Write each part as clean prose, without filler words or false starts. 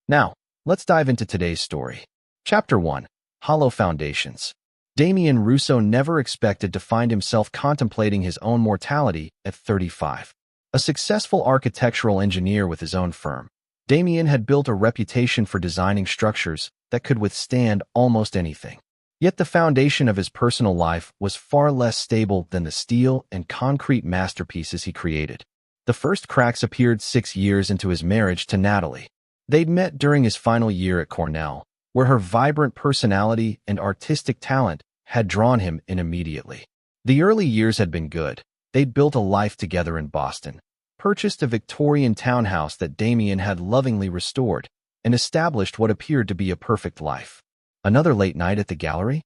Now, let's dive into today's story. Chapter 1. Hollow Foundations. Damien Russo never expected to find himself contemplating his own mortality at 35. A successful architectural engineer with his own firm, Damien had built a reputation for designing structures that could withstand almost anything. Yet the foundation of his personal life was far less stable than the steel and concrete masterpieces he created. The first cracks appeared 6 years into his marriage to Natalie. They'd met during his final year at Cornell, where her vibrant personality and artistic talent had drawn him in immediately. The early years had been good. They'd built a life together in Boston, purchased a Victorian townhouse that Damien had lovingly restored, and established what appeared to be a perfect life. Another late night at the gallery?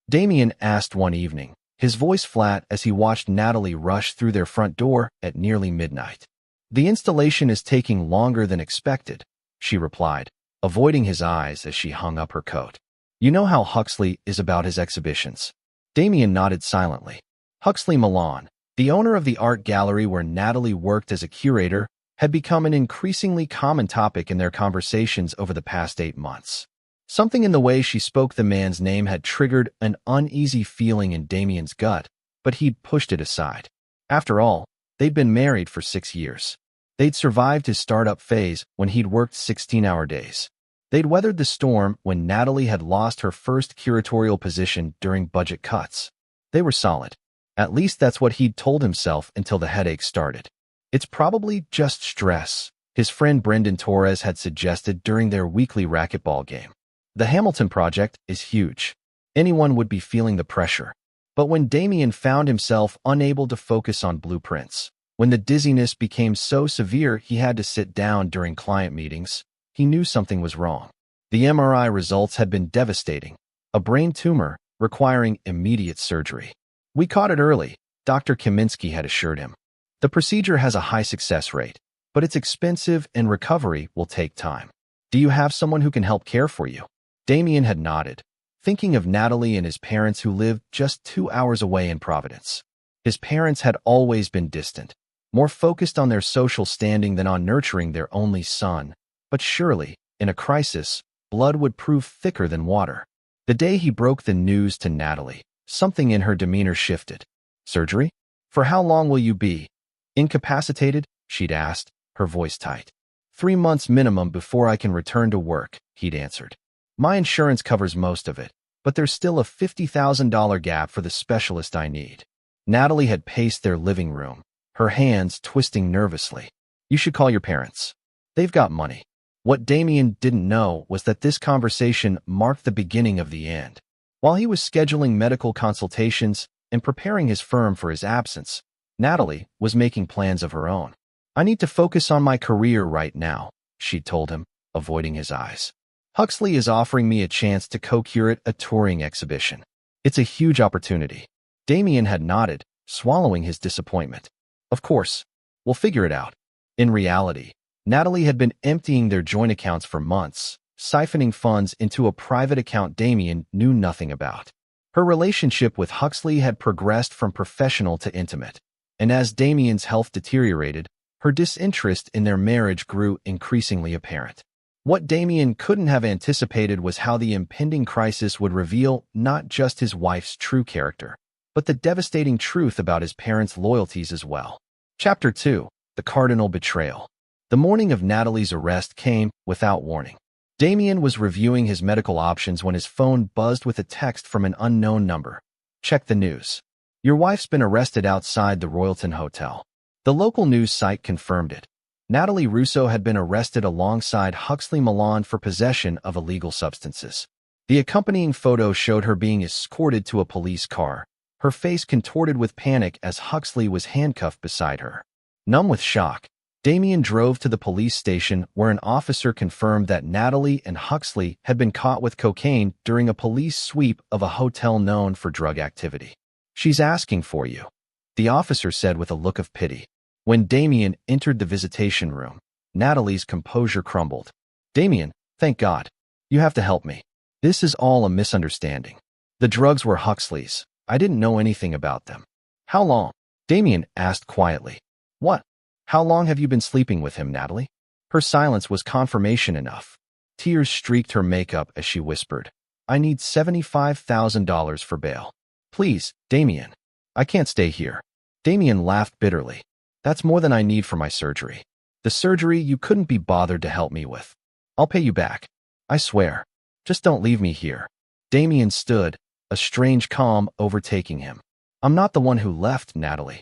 Damien asked one evening, his voice flat as he watched Natalie rush through their front door at nearly midnight. "The installation is taking longer than expected," she replied, avoiding his eyes as she hung up her coat. "You know how Huxley is about his exhibitions." Damien nodded silently. Huxley Milan, the owner of the art gallery where Natalie worked as a curator, had become an increasingly common topic in their conversations over the past 8 months. Something in the way she spoke the man's name had triggered an uneasy feeling in Damien's gut, but he'd pushed it aside. After all, they'd been married for 6 years. They'd survived his startup phase when he'd worked 16-hour days. They'd weathered the storm when Natalie had lost her first curatorial position during budget cuts. They were solid. At least that's what he'd told himself until the headache started. "It's probably just stress," his friend Brendan Torres had suggested during their weekly racquetball game. The Hamilton project is huge. Anyone would be feeling the pressure. But when Damien found himself unable to focus on blueprints, when the dizziness became so severe he had to sit down during client meetings, he knew something was wrong. The MRI results had been devastating, a brain tumor requiring immediate surgery. "We caught it early," Dr. Kaminsky had assured him. "The procedure has a high success rate, but it's expensive and recovery will take time. Do you have someone who can help care for you?" Damien had nodded, thinking of Natalie and his parents who lived just 2 hours away in Providence. His parents had always been distant, more focused on their social standing than on nurturing their only son. But surely, in a crisis, blood would prove thicker than water. The day he broke the news to Natalie, something in her demeanor shifted. "Surgery? For how long will you be incapacitated?" she'd asked, her voice tight. 3 months minimum before I can return to work," he'd answered. "My insurance covers most of it, but there's still a $50,000 gap for the specialist I need." Natalie had paced their living room, her hands twisting nervously. "You should call your parents. They've got money." What Damien didn't know was that this conversation marked the beginning of the end. While he was scheduling medical consultations and preparing his firm for his absence, Natalie was making plans of her own. "I need to focus on my career right now," she told him, avoiding his eyes. "Huxley is offering me a chance to co-curate a touring exhibition. It's a huge opportunity." Damien had nodded, swallowing his disappointment. "Of course. We'll figure it out." In reality, Natalie had been emptying their joint accounts for months, siphoning funds into a private account Damien knew nothing about. Her relationship with Huxley had progressed from professional to intimate, and as Damien's health deteriorated, her disinterest in their marriage grew increasingly apparent. What Damien couldn't have anticipated was how the impending crisis would reveal not just his wife's true character, but the devastating truth about his parents' loyalties as well. Chapter 2. The Cardinal Betrayal. The morning of Natalie's arrest came without warning. Damien was reviewing his medical options when his phone buzzed with a text from an unknown number. "Check the news. Your wife's been arrested outside the Royalton Hotel." The local news site confirmed it. Natalie Russo had been arrested alongside Huxley Milan for possession of illegal substances. The accompanying photo showed her being escorted to a police car, her face contorted with panic as Huxley was handcuffed beside her. Numb with shock, Damien drove to the police station where an officer confirmed that Natalie and Huxley had been caught with cocaine during a police sweep of a hotel known for drug activity. "She's asking for you," the officer said with a look of pity. When Damien entered the visitation room, Natalie's composure crumbled. "Damien, thank God. You have to help me. This is all a misunderstanding. The drugs were Huxley's. I didn't know anything about them." "How long?" Damien asked quietly. "What? How long have you been sleeping with him, Natalie?" Her silence was confirmation enough. Tears streaked her makeup as she whispered, "I need $75,000 for bail. Please, Damien. I can't stay here." Damien laughed bitterly. "That's more than I need for my surgery. The surgery you couldn't be bothered to help me with. I'll pay you back. I swear. Just don't leave me here." Damien stood, a strange calm overtaking him. "I'm not the one who left, Natalie."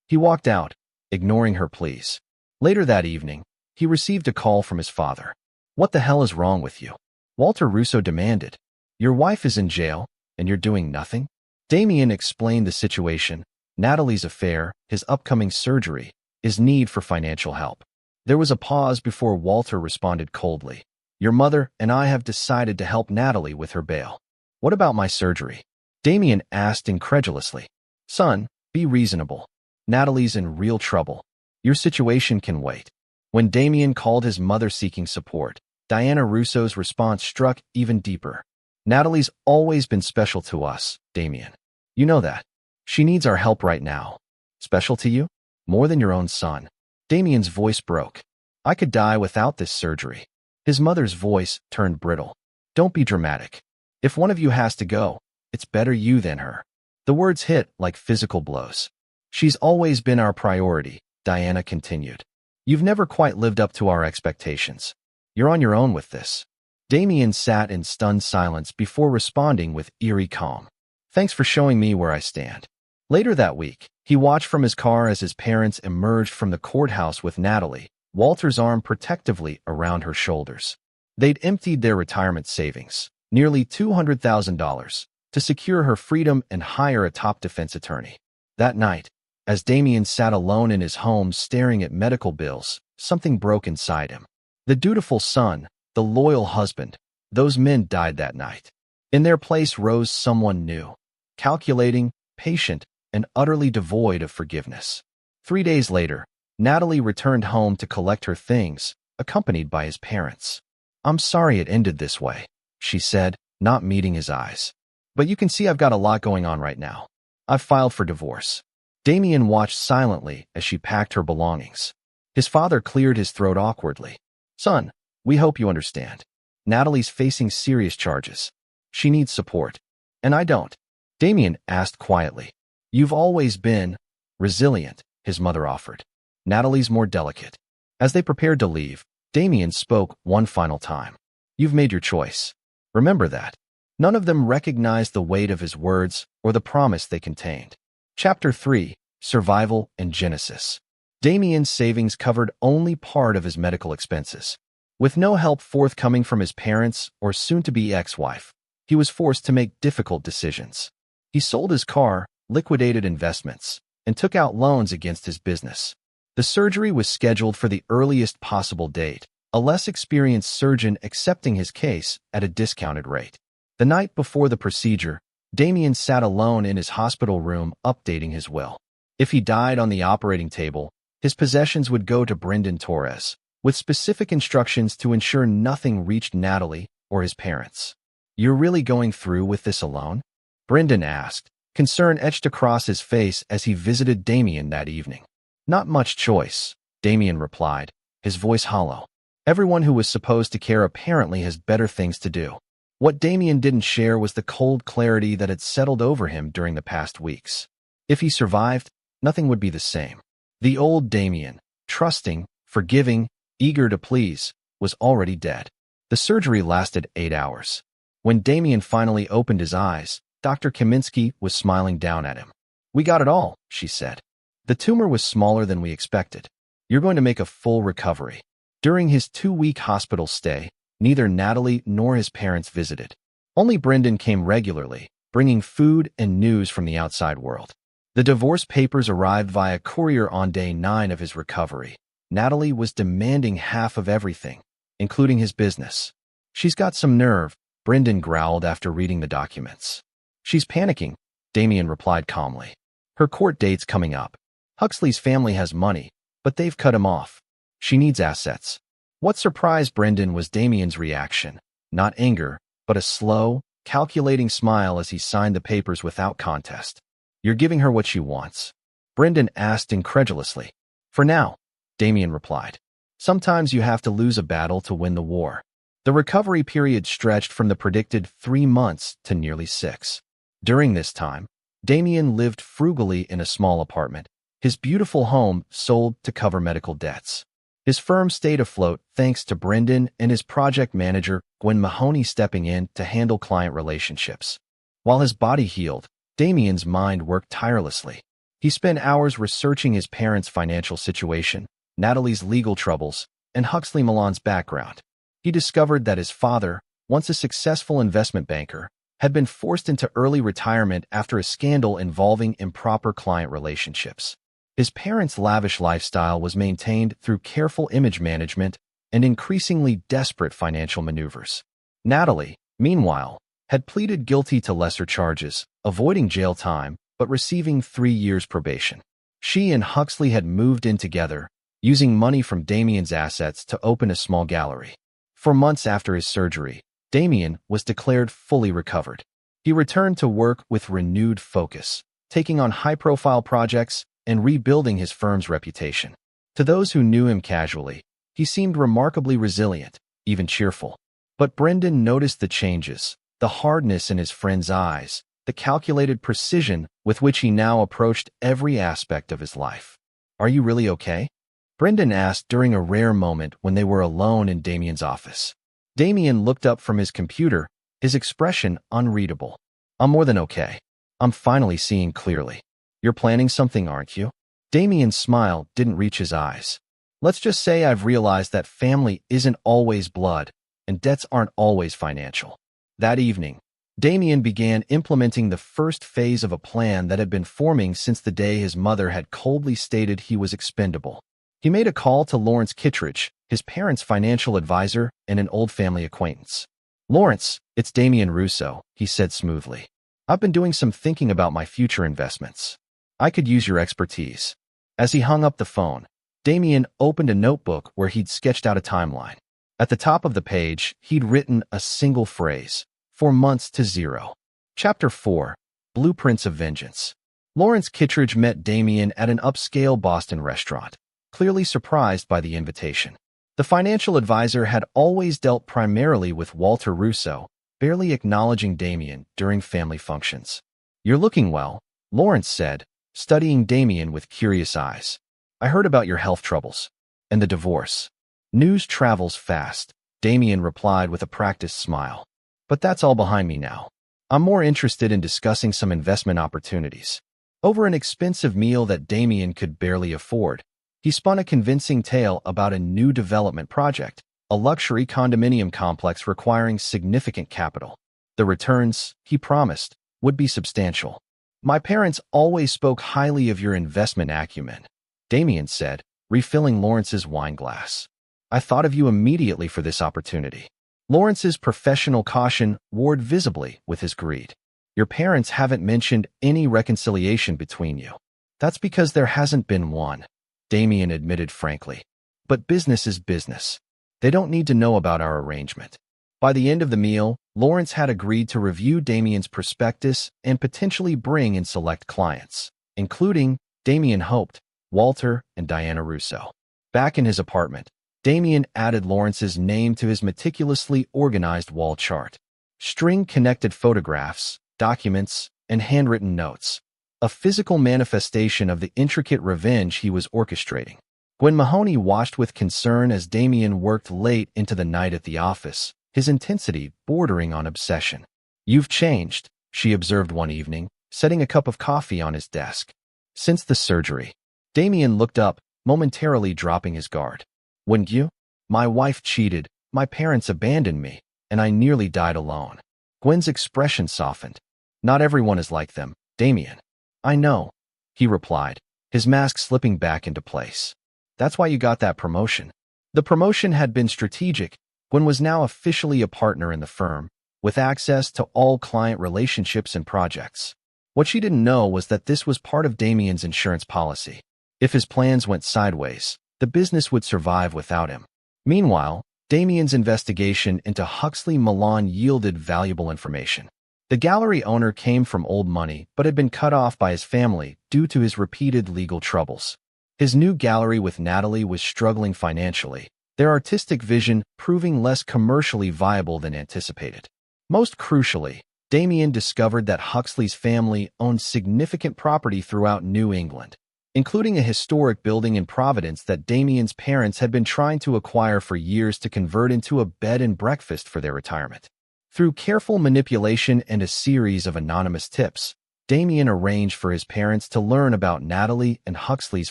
He walked out, ignoring her pleas. Later that evening, he received a call from his father. "What the hell is wrong with you?" Walter Russo demanded. "Your wife is in jail, and you're doing nothing?" Damien explained the situation: Natalie's affair, his upcoming surgery, his need for financial help. There was a pause before Walter responded coldly. "Your mother and I have decided to help Natalie with her bail." "What about my surgery?" Damien asked incredulously. "Son, be reasonable. Natalie's in real trouble. Your situation can wait." When Damien called his mother seeking support, Diana Russo's response struck even deeper. "Natalie's always been special to us, Damien. You know that. She needs our help right now." "Special to you? More than your own son?" Damien's voice broke. "I could die without this surgery." His mother's voice turned brittle. "Don't be dramatic. If one of you has to go, it's better you than her." The words hit like physical blows. "She's always been our priority," Diana continued. "You've never quite lived up to our expectations. You're on your own with this." Damien sat in stunned silence before responding with eerie calm. "Thanks for showing me where I stand." Later that week, he watched from his car as his parents emerged from the courthouse with Natalie, Walter's arm protectively around her shoulders. They'd emptied their retirement savings, nearly $200,000, to secure her freedom and hire a top defense attorney. That night, as Damien sat alone in his home staring at medical bills, something broke inside him. The dutiful son, the loyal husband, those men died that night. In their place rose someone new, calculating, patient, and utterly devoid of forgiveness. 3 days later, Natalie returned home to collect her things, accompanied by his parents. "I'm sorry it ended this way," she said, not meeting his eyes. "But you can see I've got a lot going on right now. I've filed for divorce." Damien watched silently as she packed her belongings. His father cleared his throat awkwardly. "Son, we hope you understand. Natalie's facing serious charges. She needs support. And I don't." Damien asked quietly. "You've always been resilient," his mother offered. "Natalie's more delicate." As they prepared to leave, Damien spoke one final time. "You've made your choice. Remember that." None of them recognized the weight of his words or the promise they contained. Chapter 3: Survival and Genesis. Damien's savings covered only part of his medical expenses. With no help forthcoming from his parents or soon-to-be ex-wife, he was forced to make difficult decisions. He sold his car, liquidated investments, and took out loans against his business. The surgery was scheduled for the earliest possible date, a less experienced surgeon accepting his case at a discounted rate. The night before the procedure, Damien sat alone in his hospital room updating his will. If he died on the operating table, his possessions would go to Brendan Torres, with specific instructions to ensure nothing reached Natalie or his parents. "You're really going through with this alone?" Brendan asked, concern etched across his face as he visited Damien that evening. "Not much choice," Damien replied, his voice hollow. "Everyone who was supposed to care apparently has better things to do." What Damien didn't share was the cold clarity that had settled over him during the past weeks. If he survived, nothing would be the same. The old Damien, trusting, forgiving, eager to please, was already dead. The surgery lasted 8 hours. When Damien finally opened his eyes, Dr. Kaminsky was smiling down at him. "We got it all," she said. "The tumor was smaller than we expected. You're going to make a full recovery." During his 2-week hospital stay, neither Natalie nor his parents visited. Only Brendan came regularly, bringing food and news from the outside world. The divorce papers arrived via courier on day 9 of his recovery. Natalie was demanding half of everything, including his business. "She's got some nerve," Brendan growled after reading the documents. "She's panicking," Damien replied calmly. "Her court date's coming up. Huxley's family has money, but they've cut him off. She needs assets." What surprised Brendan was Damien's reaction, not anger, but a slow, calculating smile as he signed the papers without contest. "You're giving her what she wants?" Brendan asked incredulously. "For now," Damien replied. "Sometimes you have to lose a battle to win the war." The recovery period stretched from the predicted 3 months to nearly 6. During this time, Damien lived frugally in a small apartment. His beautiful home sold to cover medical debts. His firm stayed afloat thanks to Brendan and his project manager, Gwen Mahoney, stepping in to handle client relationships. While his body healed, Damien's mind worked tirelessly. He spent hours researching his parents' financial situation, Natalie's legal troubles, and Huxley Milan's background. He discovered that his father, once a successful investment banker, had been forced into early retirement after a scandal involving improper client relationships. His parents' lavish lifestyle was maintained through careful image management and increasingly desperate financial maneuvers. Natalie, meanwhile, had pleaded guilty to lesser charges, avoiding jail time, but receiving 3 years probation. She and Huxley had moved in together, using money from Damien's assets to open a small gallery. For months after his surgery, Damien was declared fully recovered. He returned to work with renewed focus, taking on high-profile projects and rebuilding his firm's reputation. To those who knew him casually, he seemed remarkably resilient, even cheerful. But Brendan noticed the changes, the hardness in his friend's eyes, the calculated precision with which he now approached every aspect of his life. "Are you really okay?" Brendan asked during a rare moment when they were alone in Damien's office. Damien looked up from his computer, his expression unreadable. "I'm more than okay. I'm finally seeing clearly." "You're planning something, aren't you?" Damien's smile didn't reach his eyes. "Let's just say I've realized that family isn't always blood, and debts aren't always financial." That evening, Damien began implementing the first phase of a plan that had been forming since the day his mother had coldly stated he was expendable. He made a call to Lawrence Kittredge, his parents' financial advisor and an old family acquaintance. "Lawrence, it's Damien Russo," he said smoothly. "I've been doing some thinking about my future investments. I could use your expertise." As he hung up the phone, Damien opened a notebook where he'd sketched out a timeline. At the top of the page, he'd written a single phrase: 4 months to 0. Chapter 4: Blueprints of Vengeance. Lawrence Kittredge met Damien at an upscale Boston restaurant, clearly surprised by the invitation. The financial advisor had always dealt primarily with Walter Russo, barely acknowledging Damien during family functions. "You're looking well," Lawrence said, studying Damien with curious eyes. "I heard about your health troubles and the divorce." "News travels fast," Damien replied with a practiced smile. "But that's all behind me now. I'm more interested in discussing some investment opportunities." Over an expensive meal that Damien could barely afford, he spun a convincing tale about a new development project, a luxury condominium complex requiring significant capital. The returns, he promised, would be substantial. "My parents always spoke highly of your investment acumen," Damien said, refilling Lawrence's wine glass. "I thought of you immediately for this opportunity." Lawrence's professional caution warred visibly with his greed. "Your parents haven't mentioned any reconciliation between you." "That's because there hasn't been one," Damien admitted frankly. "But business is business. They don't need to know about our arrangement." By the end of the meal, Lawrence had agreed to review Damien's prospectus and potentially bring in select clients, including, Damien hoped, Walter and Diana Russo. Back in his apartment, Damien added Lawrence's name to his meticulously organized wall chart. String-connected photographs, documents, and handwritten notes. A physical manifestation of the intricate revenge he was orchestrating. When Mahoney watched with concern as Damien worked late into the night at the office, his intensity bordering on obsession. "You've changed," she observed one evening, setting a cup of coffee on his desk. "Since the surgery." Damien looked up, momentarily dropping his guard. "When you? My wife cheated, my parents abandoned me, and I nearly died alone." Gwen's expression softened. "Not everyone is like them, Damien." "I know," he replied, his mask slipping back into place. "That's why you got that promotion." The promotion had been strategic. Gwen was now officially a partner in the firm, with access to all client relationships and projects. What she didn't know was that this was part of Damien's insurance policy. If his plans went sideways, the business would survive without him. Meanwhile, Damien's investigation into Huxley Milan yielded valuable information. The gallery owner came from old money but had been cut off by his family due to his repeated legal troubles. His new gallery with Natalie was struggling financially, their artistic vision proving less commercially viable than anticipated. Most crucially, Damien discovered that Huxley's family owned significant property throughout New England, including a historic building in Providence that Damien's parents had been trying to acquire for years to convert into a bed and breakfast for their retirement. Through careful manipulation and a series of anonymous tips, Damien arranged for his parents to learn about Natalie and Huxley's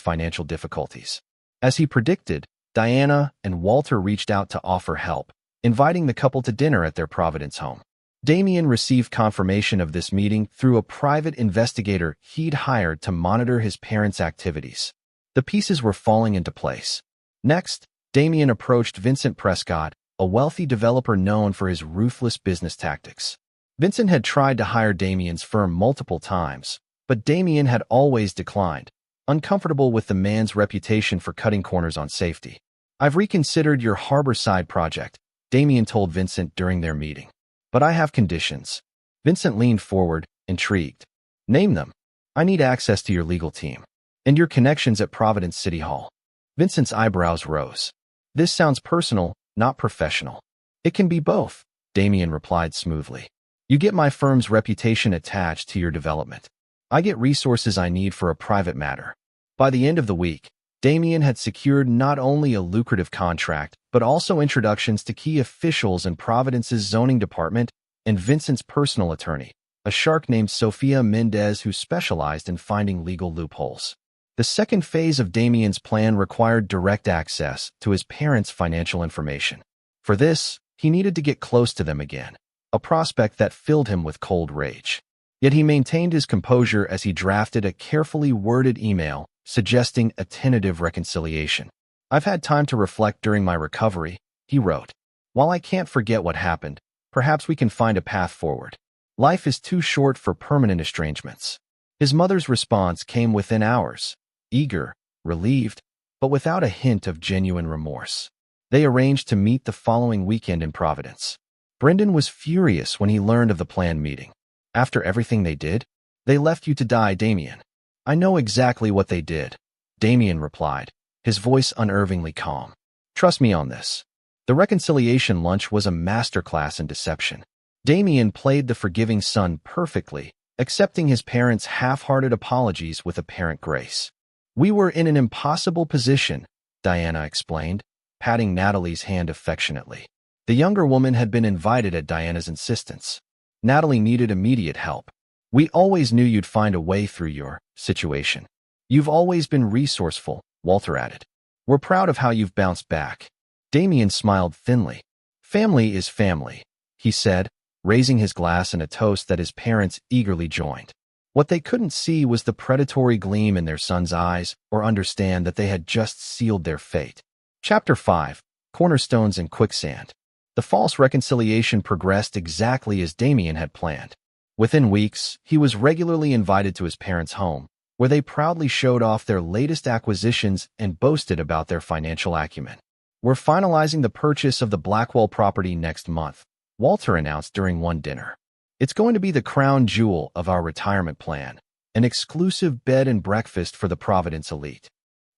financial difficulties. As he predicted, Diana and Walter reached out to offer help, inviting the couple to dinner at their Providence home. Damien received confirmation of this meeting through a private investigator he'd hired to monitor his parents' activities. The pieces were falling into place. Next, Damien approached Vincent Prescott, a wealthy developer known for his ruthless business tactics. Vincent had tried to hire Damien's firm multiple times, but Damien had always declined, uncomfortable with the man's reputation for cutting corners on safety. "I've reconsidered your Harborside project," Damien told Vincent during their meeting. "But I have conditions." Vincent leaned forward, intrigued. "Name them." "I need access to your legal team and your connections at Providence City Hall." Vincent's eyebrows rose. "This sounds personal, not professional." "It can be both," Damien replied smoothly. "You get my firm's reputation attached to your development. I get resources I need for a private matter." By the end of the week, Damien had secured not only a lucrative contract, but also introductions to key officials in Providence's zoning department and Vincent's personal attorney, a shark named Sofia Mendez who specialized in finding legal loopholes. The second phase of Damien's plan required direct access to his parents' financial information. For this, he needed to get close to them again, a prospect that filled him with cold rage. Yet he maintained his composure as he drafted a carefully worded email suggesting a tentative reconciliation. "I've had time to reflect during my recovery," he wrote. "While I can't forget what happened, perhaps we can find a path forward. Life is too short for permanent estrangements." His mother's response came within hours, eager, relieved, but without a hint of genuine remorse. They arranged to meet the following weekend in Providence. Brendan was furious when he learned of the planned meeting. "After everything they did? They left you to die, Damien." "I know exactly what they did," Damien replied, his voice unervingly calm. "Trust me on this." The reconciliation lunch was a masterclass in deception. Damien played the forgiving son perfectly, accepting his parents' half-hearted apologies with apparent grace. "We were in an impossible position," Diana explained, patting Natalie's hand affectionately. The younger woman had been invited at Diana's insistence. Natalie needed immediate help. "We always knew you'd find a way through your situation. You've always been resourceful," Walter added. "We're proud of how you've bounced back." Damien smiled thinly. "Family is family," he said, raising his glass in a toast that his parents eagerly joined. What they couldn't see was the predatory gleam in their son's eyes or understand that they had just sealed their fate. Chapter 5: Cornerstones in Quicksand. The false reconciliation progressed exactly as Damien had planned. Within weeks, he was regularly invited to his parents' home, where they proudly showed off their latest acquisitions and boasted about their financial acumen. "We're finalizing the purchase of the Blackwell property next month," Walter announced during one dinner. "It's going to be the crown jewel of our retirement plan, an exclusive bed and breakfast for the Providence elite."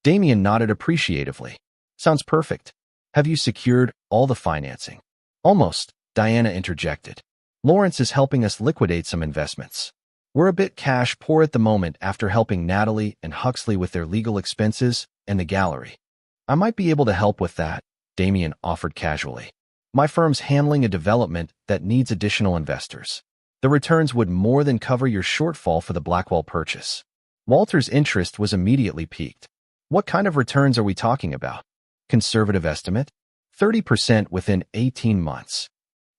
Damien nodded appreciatively. "Sounds perfect. Have you secured all the financing?" "Almost," Diana interjected. "Lawrence is helping us liquidate some investments. We're a bit cash poor at the moment after helping Natalie and Huxley with their legal expenses and the gallery." "I might be able to help with that," Damien offered casually. "My firm's handling a development that needs additional investors. The returns would more than cover your shortfall for the Blackwell purchase." Walter's interest was immediately piqued. "What kind of returns are we talking about?" "Conservative estimate? 30% within 18 months.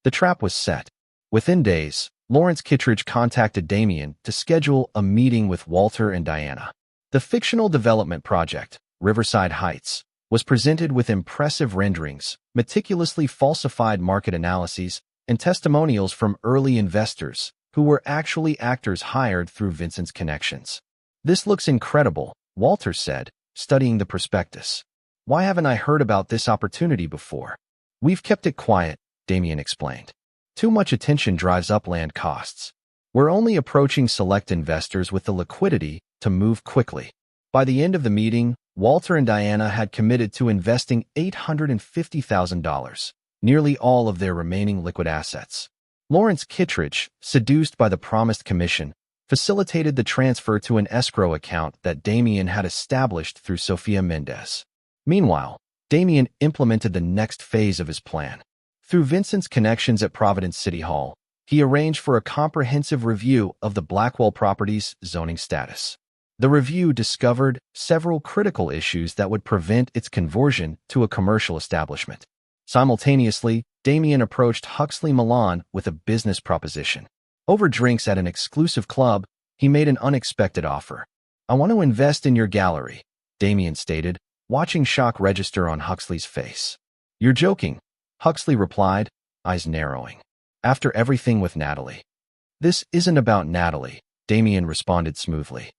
The trap was set. Within days, Lawrence Kittredge contacted Damien to schedule a meeting with Walter and Diana. The fictional development project, Riverside Heights, was presented with impressive renderings, meticulously falsified market analyses, and testimonials from early investors who were actually actors hired through Vincent's connections. "This looks incredible," Walter said, studying the prospectus. "Why haven't I heard about this opportunity before?" "We've kept it quiet," Damien explained. "Too much attention drives up land costs. We're only approaching select investors with the liquidity to move quickly." By the end of the meeting, Walter and Diana had committed to investing $850,000, nearly all of their remaining liquid assets. Lawrence Kittredge, seduced by the promised commission, facilitated the transfer to an escrow account that Damien had established through Sophia Mendez. Meanwhile, Damien implemented the next phase of his plan. Through Vincent's connections at Providence City Hall, he arranged for a comprehensive review of the Blackwell property's zoning status. The review discovered several critical issues that would prevent its conversion to a commercial establishment. Simultaneously, Damien approached Huxley Milan with a business proposition. Over drinks at an exclusive club, he made an unexpected offer. "I want to invest in your gallery," Damien stated, watching shock register on Huxley's face. "You're joking," Huxley replied, eyes narrowing. "After everything with Natalie." "This isn't about Natalie," Damien responded smoothly.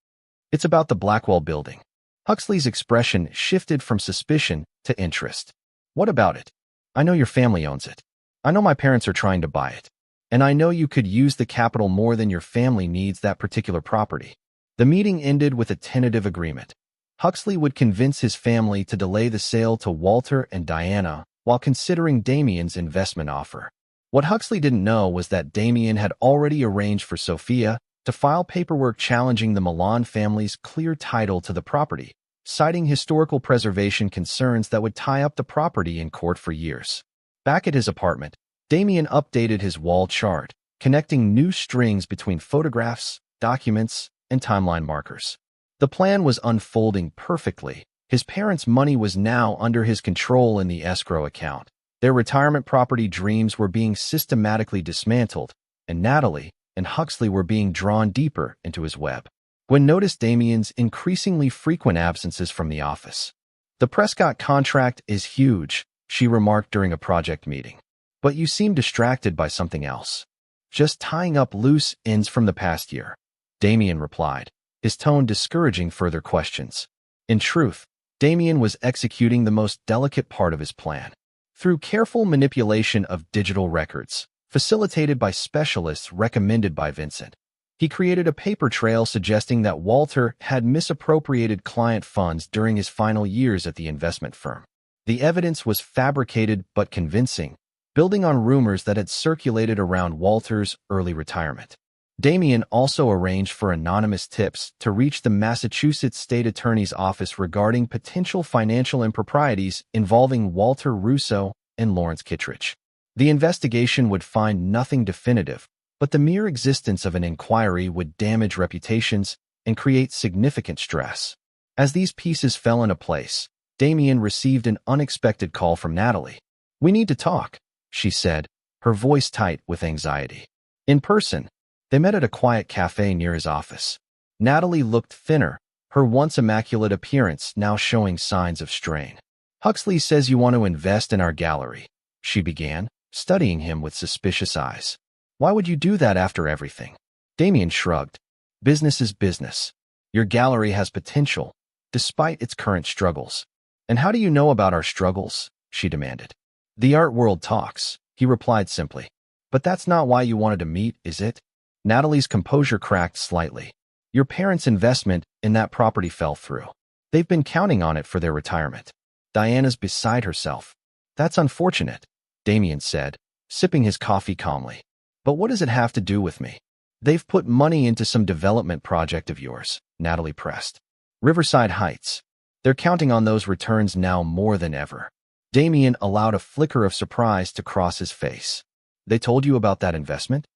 "It's about the Blackwell building." Huxley's expression shifted from suspicion to interest. "What about it? I know your family owns it. I know my parents are trying to buy it. And I know you could use the capital more than your family needs that particular property." The meeting ended with a tentative agreement. Huxley would convince his family to delay the sale to Walter and Diana while considering Damien's investment offer. What Huxley didn't know was that Damien had already arranged for Sophia to file paperwork challenging the Milan family's clear title to the property, citing historical preservation concerns that would tie up the property in court for years. Back at his apartment, Damien updated his wall chart, connecting new strings between photographs, documents, and timeline markers. The plan was unfolding perfectly. His parents' money was now under his control in the escrow account. Their retirement property dreams were being systematically dismantled, and Natalie and Huxley were being drawn deeper into his web. Gwen noticed Damien's increasingly frequent absences from the office. "The Prescott contract is huge," she remarked during a project meeting. "But you seem distracted by something else." "Just tying up loose ends from the past year," Damien replied, his tone discouraging further questions. In truth, Damien was executing the most delicate part of his plan. Through careful manipulation of digital records, facilitated by specialists recommended by Vincent, he created a paper trail suggesting that Walter had misappropriated client funds during his final years at the investment firm. The evidence was fabricated but convincing, building on rumors that had circulated around Walter's early retirement. Damien also arranged for anonymous tips to reach the Massachusetts State Attorney's Office regarding potential financial improprieties involving Walter Russo and Lawrence Kittredge. The investigation would find nothing definitive, but the mere existence of an inquiry would damage reputations and create significant stress. As these pieces fell into place, Damien received an unexpected call from Natalie. "We need to talk," she said, her voice tight with anxiety. In person, they met at a quiet cafe near his office. Natalie looked thinner, her once immaculate appearance now showing signs of strain. "Huxley says you want to invest in our gallery," she began, studying him with suspicious eyes. "Why would you do that after everything?" Damien shrugged. "Business is business. Your gallery has potential, despite its current struggles." "And how do you know about our struggles?" she demanded. "The art world talks," he replied simply. "But that's not why you wanted to meet, is it?" Natalie's composure cracked slightly. "Your parents' investment in that property fell through. They've been counting on it for their retirement." Diana's beside herself. "That's unfortunate," Damien said, sipping his coffee calmly. "But what does it have to do with me?" "They've put money into some development project of yours," Natalie pressed. "Riverside Heights. They're counting on those returns now more than ever." Damien allowed a flicker of surprise to cross his face. "They told you about that investment?"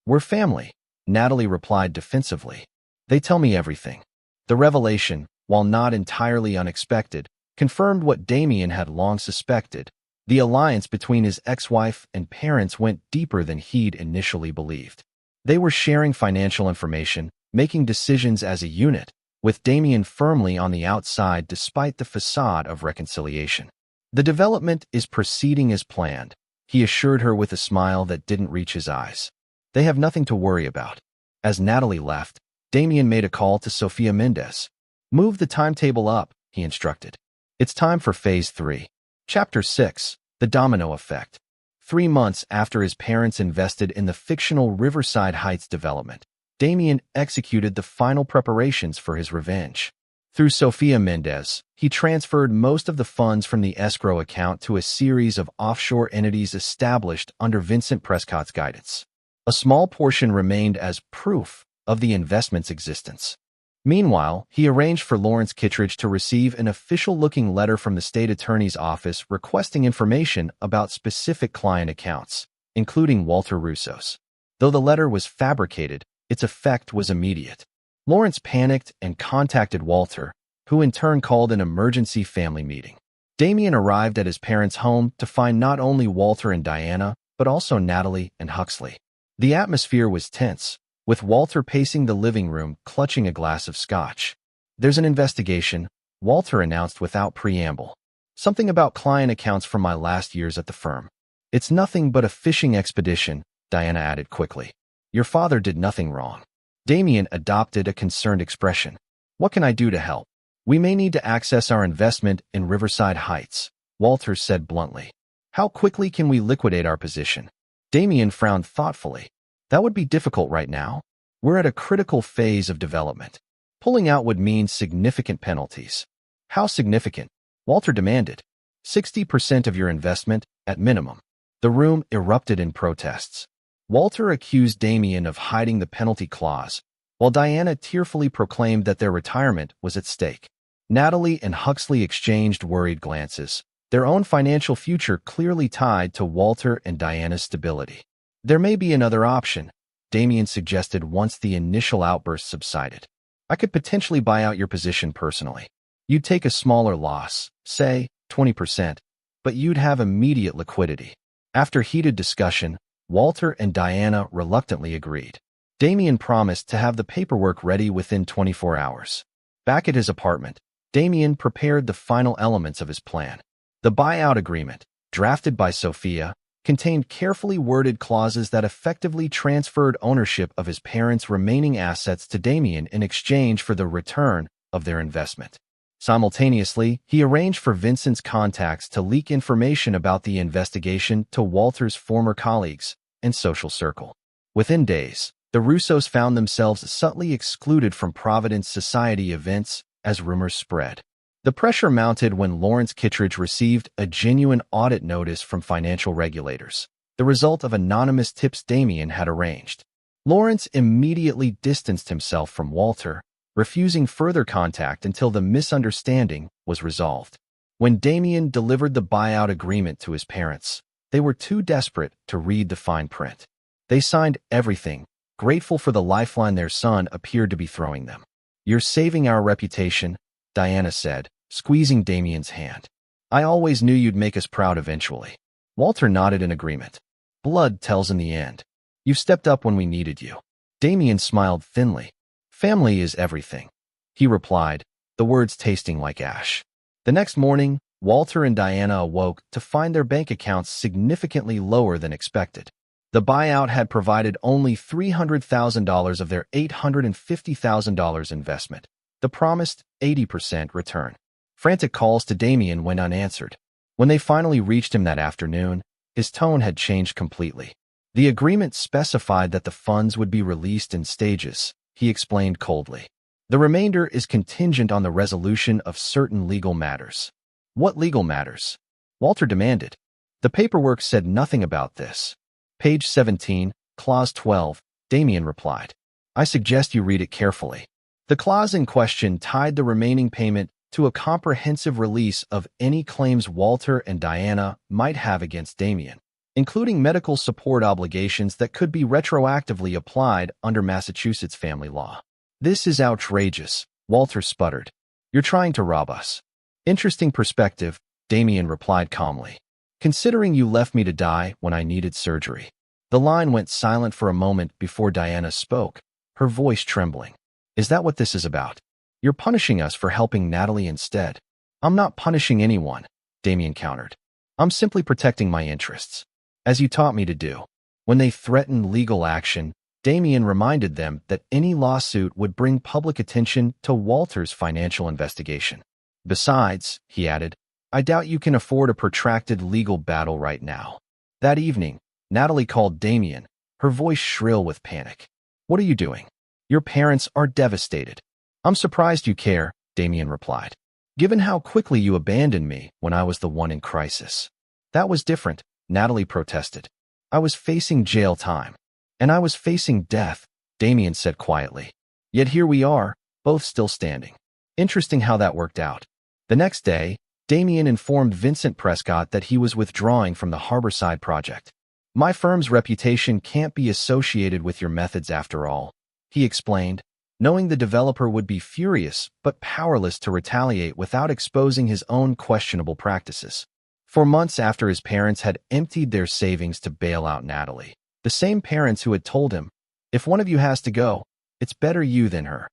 "We're family," Natalie replied defensively. "They tell me everything." The revelation, while not entirely unexpected, confirmed what Damien had long suspected. The alliance between his ex-wife and parents went deeper than he'd initially believed. They were sharing financial information, making decisions as a unit, with Damien firmly on the outside despite the facade of reconciliation. "The development is proceeding as planned," he assured her with a smile that didn't reach his eyes. "They have nothing to worry about." As Natalie left, Damien made a call to Sophia Mendez. "Move the timetable up," he instructed. "It's time for Phase 3. Chapter 6, The Domino Effect. 3 months after his parents invested in the fictional Riverside Heights development, Damien executed the final preparations for his revenge. Through Sofia Mendez, he transferred most of the funds from the escrow account to a series of offshore entities established under Vincent Prescott's guidance. A small portion remained as proof of the investment's existence. Meanwhile, he arranged for Lawrence Kittredge to receive an official-looking letter from the state attorney's office requesting information about specific client accounts, including Walter Russo's. Though the letter was fabricated, its effect was immediate. Lawrence panicked and contacted Walter, who in turn called an emergency family meeting. Damien arrived at his parents' home to find not only Walter and Diana, but also Natalie and Huxley. The atmosphere was tense, with Walter pacing the living room clutching a glass of scotch. "There's an investigation," Walter announced without preamble. "Something about client accounts from my last years at the firm." "It's nothing but a fishing expedition," Diana added quickly. "Your father did nothing wrong." Damien adopted a concerned expression. "What can I do to help?" "We may need to access our investment in Riverside Heights," Walter said bluntly. "How quickly can we liquidate our position?" Damien frowned thoughtfully. "That would be difficult right now. We're at a critical phase of development. Pulling out would mean significant penalties." "How significant?" Walter demanded. 60% of your investment, at minimum." The room erupted in protests. Walter accused Damien of hiding the penalty clause, while Diana tearfully proclaimed that their retirement was at stake. Natalie and Huxley exchanged worried glances, their own financial future clearly tied to Walter and Diana's stability. "There may be another option," Damien suggested once the initial outburst subsided. "I could potentially buy out your position personally. You'd take a smaller loss, say 20%, but you'd have immediate liquidity." After heated discussion, Walter and Diana reluctantly agreed. Damien promised to have the paperwork ready within 24 hours. Back at his apartment, Damien prepared the final elements of his plan. The buyout agreement, drafted by Sofia, contained carefully worded clauses that effectively transferred ownership of his parents' remaining assets to Damien in exchange for the return of their investment. Simultaneously, he arranged for Vincent's contacts to leak information about the investigation to Walter's former colleagues and social circle. Within days, the Russos found themselves subtly excluded from Providence Society events as rumors spread. The pressure mounted when Lawrence Kittredge received a genuine audit notice from financial regulators, the result of anonymous tips Damien had arranged. Lawrence immediately distanced himself from Walter, refusing further contact until the misunderstanding was resolved. When Damien delivered the buyout agreement to his parents, they were too desperate to read the fine print. They signed everything, grateful for the lifeline their son appeared to be throwing them. "You're saving our reputation," Diana said, squeezing Damien's hand. "I always knew you'd make us proud eventually." Walter nodded in agreement. "Blood tells in the end. You've stepped up when we needed you." Damien smiled thinly. "Family is everything," he replied, the words tasting like ash. The next morning, Walter and Diana awoke to find their bank accounts significantly lower than expected. The buyout had provided only $300,000 of their $850,000 investment, the promised 80% return. Frantic calls to Damien went unanswered. When they finally reached him that afternoon, his tone had changed completely. The agreement specified that the funds would be released in stages, he explained coldly. "The remainder is contingent on the resolution of certain legal matters." "What legal matters?" Walter demanded. "The paperwork said nothing about this." "Page 17, Clause 12, Damien replied. "I suggest you read it carefully." The clause in question tied the remaining payment to a comprehensive release of any claims Walter and Diana might have against Damien, including medical support obligations that could be retroactively applied under Massachusetts family law. "This is outrageous," Walter sputtered. "You're trying to rob us." "Interesting perspective," Damien replied calmly. "Considering you left me to die when I needed surgery." The line went silent for a moment before Diana spoke, her voice trembling. "Is that what this is about? You're punishing us for helping Natalie instead." "I'm not punishing anyone," Damien countered. "I'm simply protecting my interests, as you taught me to do." When they threatened legal action, Damien reminded them that any lawsuit would bring public attention to Walter's financial investigation. "Besides," he added, "I doubt you can afford a protracted legal battle right now." That evening, Natalie called Damien, her voice shrill with panic. "What are you doing? Your parents are devastated." "I'm surprised you care," Damien replied. "Given how quickly you abandoned me when I was the one in crisis." "That was different," Natalie protested. "I was facing jail time. And I was facing death," Damien said quietly. "Yet here we are, both still standing." Interesting how that worked out. The next day, Damien informed Vincent Prescott that he was withdrawing from the Harborside project. "My firm's reputation can't be associated with your methods after all," he explained, knowing the developer would be furious but powerless to retaliate without exposing his own questionable practices. For months after his parents had emptied their savings to bail out Natalie, the same parents who had told him, "If one of you has to go, it's better you than her,"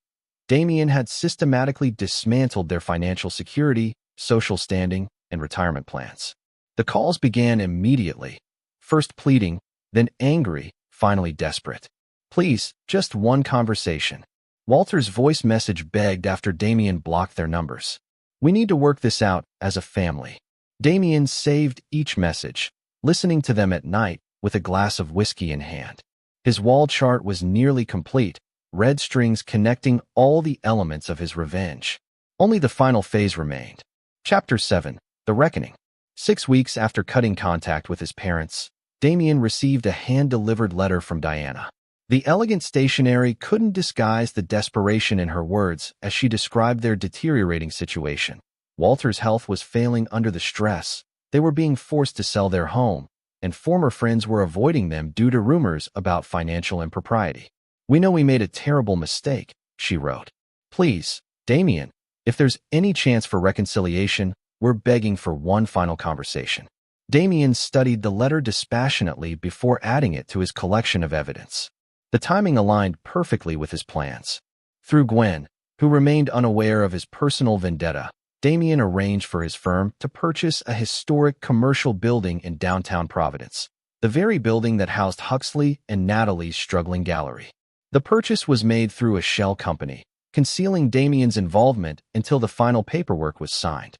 Damien had systematically dismantled their financial security, social standing, and retirement plans. The calls began immediately, first pleading, then angry, finally desperate. "Please, just one conversation." Walter's voice message begged after Damien blocked their numbers. "We need to work this out as a family." Damien saved each message, listening to them at night with a glass of whiskey in hand. His wall chart was nearly complete, red strings connecting all the elements of his revenge. Only the final phase remained. Chapter 7. The Reckoning. 6 weeks after cutting contact with his parents, Damien received a hand-delivered letter from Diana. The elegant stationery couldn't disguise the desperation in her words as she described their deteriorating situation. Walter's health was failing under the stress. They were being forced to sell their home, and former friends were avoiding them due to rumors about financial impropriety. "We know we made a terrible mistake," she wrote. "Please, Damien, if there's any chance for reconciliation, we're begging for one final conversation." Damien studied the letter dispassionately before adding it to his collection of evidence. The timing aligned perfectly with his plans. Through Gwen, who remained unaware of his personal vendetta, Damien arranged for his firm to purchase a historic commercial building in downtown Providence, the very building that housed Huxley and Natalie's struggling gallery. The purchase was made through a shell company, concealing Damien's involvement until the final paperwork was signed.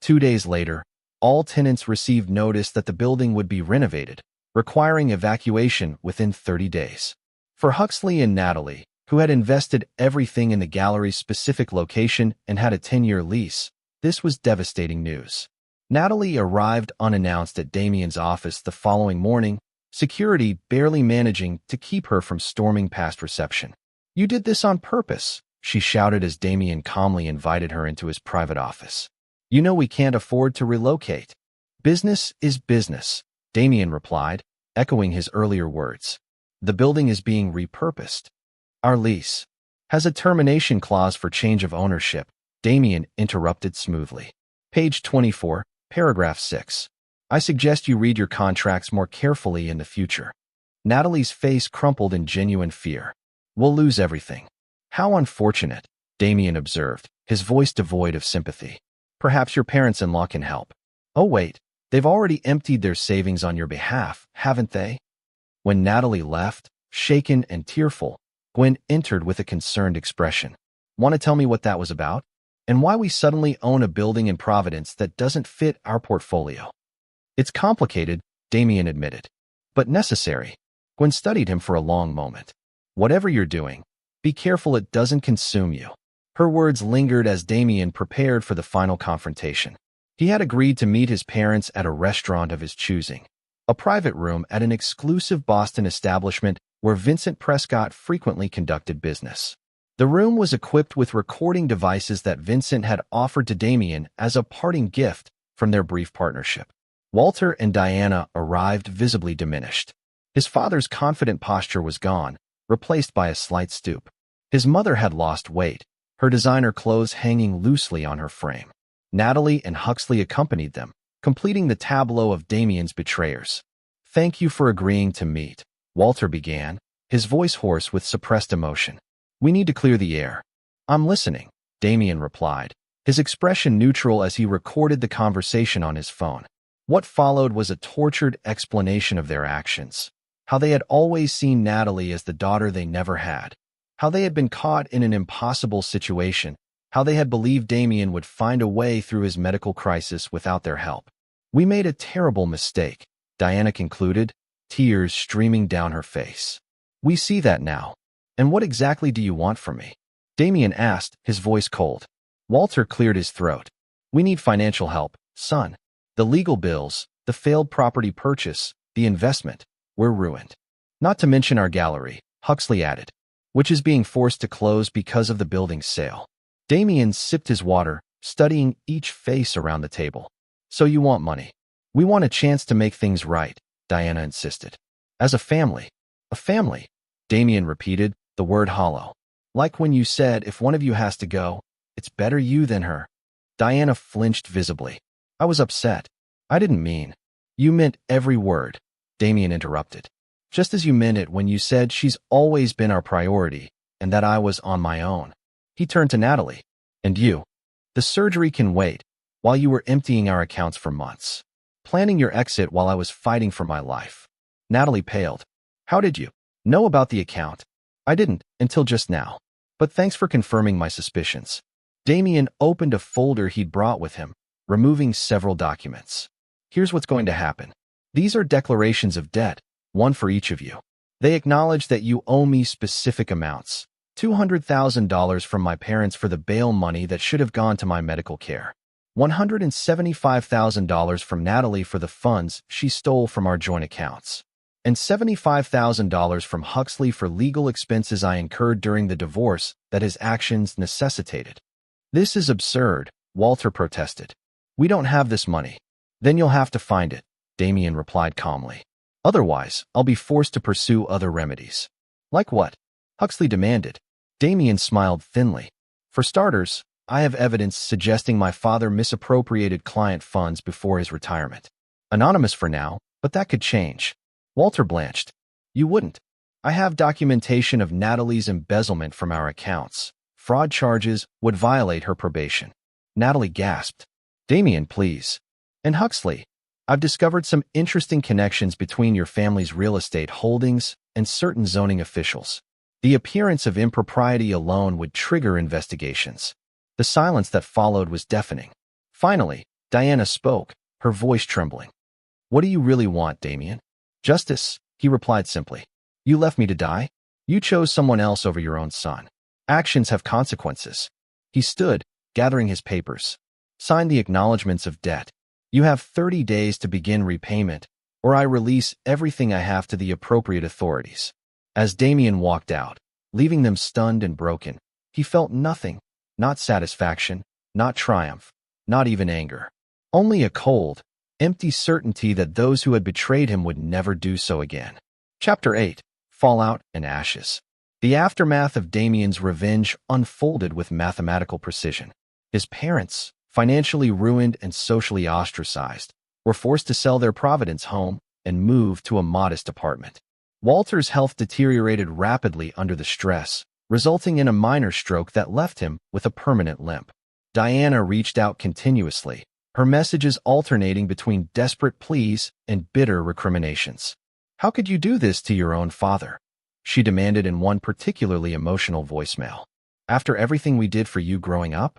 2 days later, all tenants received notice that the building would be renovated, requiring evacuation within 30 days. For Huxley and Natalie, who had invested everything in the gallery's specific location and had a 10-year lease, this was devastating news. Natalie arrived unannounced at Damien's office the following morning, security barely managing to keep her from storming past reception. "You did this on purpose," she shouted as Damien calmly invited her into his private office. "You know we can't afford to relocate." "Business is business," Damien replied, echoing his earlier words. "The building is being repurposed. Our lease has a termination clause for change of ownership," Damien interrupted smoothly. Page 24, paragraph 6. "I suggest you read your contracts more carefully in the future." Natalie's face crumpled in genuine fear. "We'll lose everything." "How unfortunate," Damien observed, his voice devoid of sympathy. "Perhaps your parents-in-law can help." "Oh wait, they've already emptied their savings on your behalf, haven't they?" When Natalie left, shaken and tearful, Gwen entered with a concerned expression. "Want to tell me what that was about? And why we suddenly own a building in Providence that doesn't fit our portfolio?" "It's complicated," Damien admitted, "but necessary." Gwen studied him for a long moment. "Whatever you're doing, be careful it doesn't consume you." Her words lingered as Damien prepared for the final confrontation. He had agreed to meet his parents at a restaurant of his choosing, a private room at an exclusive Boston establishment where Vincent Prescott frequently conducted business. The room was equipped with recording devices that Vincent had offered to Damien as a parting gift from their brief partnership. Walter and Diana arrived visibly diminished. His father's confident posture was gone, replaced by a slight stoop. His mother had lost weight, her designer clothes hanging loosely on her frame. Natalie and Huxley accompanied them, completing the tableau of Damien's betrayers. "Thank you for agreeing to meet," Walter began, his voice hoarse with suppressed emotion. "We need to clear the air." "I'm listening," Damien replied, his expression neutral as he recorded the conversation on his phone. What followed was a tortured explanation of their actions. How they had always seen Natalie as the daughter they never had. How they had been caught in an impossible situation. How they had believed Damien would find a way through his medical crisis without their help. "We made a terrible mistake," Diana concluded, tears streaming down her face. "We see that now. And what exactly do you want from me?" Damien asked, his voice cold. Walter cleared his throat. We need financial help, son. The legal bills, the failed property purchase, the investment. We're ruined. Not to mention our gallery, Huxley added, which is being forced to close because of the building's sale. Damien sipped his water, studying each face around the table. So you want money? We want a chance to make things right, Diana insisted. As a family. A family, Damien repeated, the word hollow. Like when you said if one of you has to go, it's better you than her. Diana flinched visibly. I was upset. I didn't mean. You meant every word, Damien interrupted. Just as you meant it when you said she's always been our priority and that I was on my own. He turned to Natalie. And you? The surgery can wait, while you were emptying our accounts for months. Planning your exit while I was fighting for my life. Natalie paled. How did you know about the account? I didn't, until just now. But thanks for confirming my suspicions. Damien opened a folder he'd brought with him, removing several documents. Here's what's going to happen. These are declarations of debt, one for each of you. They acknowledge that you owe me specific amounts. $200,000 from my parents for the bail money that should have gone to my medical care. $175,000 from Natalie for the funds she stole from our joint accounts. And $75,000 from Huxley for legal expenses I incurred during the divorce that his actions necessitated. This is absurd, Walter protested. We don't have this money. Then you'll have to find it, Damien replied calmly. Otherwise, I'll be forced to pursue other remedies. Like what? Huxley demanded. Damien smiled thinly. For starters, I have evidence suggesting my father misappropriated client funds before his retirement. Anonymous for now, but that could change. Walter blanched. You wouldn't. I have documentation of Natalie's embezzlement from our accounts. Fraud charges would violate her probation. Natalie gasped. Damien, please. And Huxley, I've discovered some interesting connections between your family's real estate holdings and certain zoning officials. The appearance of impropriety alone would trigger investigations. The silence that followed was deafening. Finally, Diana spoke, her voice trembling. What do you really want, Damien? Justice, he replied simply. You left me to die? You chose someone else over your own son. Actions have consequences. He stood, gathering his papers. Sign the acknowledgments of debt. You have 30 days to begin repayment, or I release everything I have to the appropriate authorities. As Damien walked out, leaving them stunned and broken, he felt nothing, not satisfaction, not triumph, not even anger. Only a cold, empty certainty that those who had betrayed him would never do so again. Chapter 8. Fallout and Ashes. The aftermath of Damien's revenge unfolded with mathematical precision. His parents, financially ruined and socially ostracized, were forced to sell their Providence home and move to a modest apartment. Walter's health deteriorated rapidly under the stress, resulting in a minor stroke that left him with a permanent limp. Diana reached out continuously, her messages alternating between desperate pleas and bitter recriminations. How could you do this to your own father? She demanded in one particularly emotional voicemail. After everything we did for you growing up?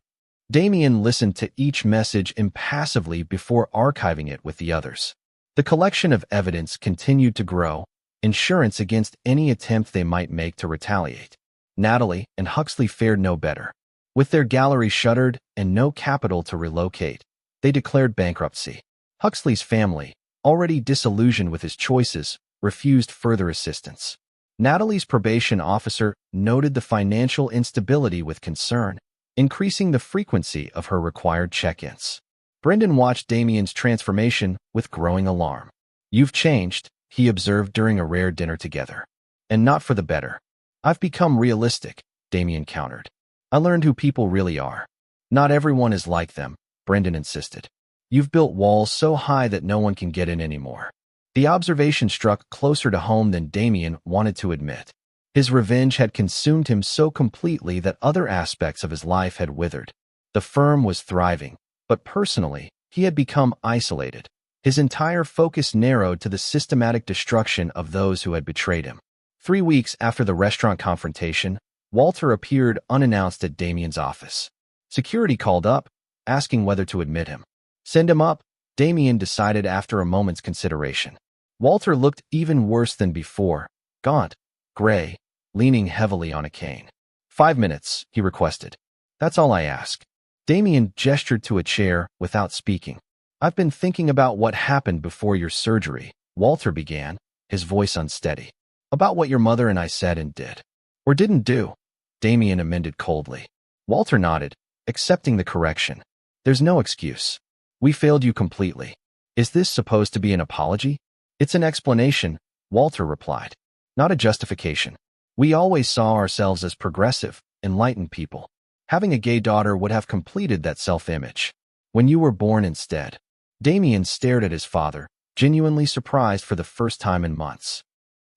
Damien listened to each message impassively before archiving it with the others. The collection of evidence continued to grow, insurance against any attempt they might make to retaliate. Natalie and Huxley fared no better. With their gallery shuttered and no capital to relocate, they declared bankruptcy. Huxley's family, already disillusioned with his choices, refused further assistance. Natalie's probation officer noted the financial instability with concern, increasing the frequency of her required check-ins. Brendan watched Damien's transformation with growing alarm. You've changed, he observed during a rare dinner together. And not for the better. I've become realistic, Damien countered. I learned who people really are. Not everyone is like them, Brendan insisted. You've built walls so high that no one can get in anymore. The observation struck closer to home than Damien wanted to admit. His revenge had consumed him so completely that other aspects of his life had withered. The firm was thriving, but personally, he had become isolated. His entire focus narrowed to the systematic destruction of those who had betrayed him. 3 weeks after the restaurant confrontation, Walter appeared unannounced at Damien's office. Security called up, asking whether to admit him. Send him up, Damien decided after a moment's consideration. Walter looked even worse than before, gaunt, gray, leaning heavily on a cane. 5 minutes, he requested. That's all I ask. Damien gestured to a chair without speaking. I've been thinking about what happened before your surgery, Walter began, his voice unsteady. About what your mother and I said and did. Or didn't do, Damien amended coldly. Walter nodded, accepting the correction. There's no excuse. We failed you completely. Is this supposed to be an apology? It's an explanation, Walter replied. Not a justification. We always saw ourselves as progressive, enlightened people. Having a gay daughter would have completed that self-image. When you were born instead. Damien stared at his father, genuinely surprised for the first time in months.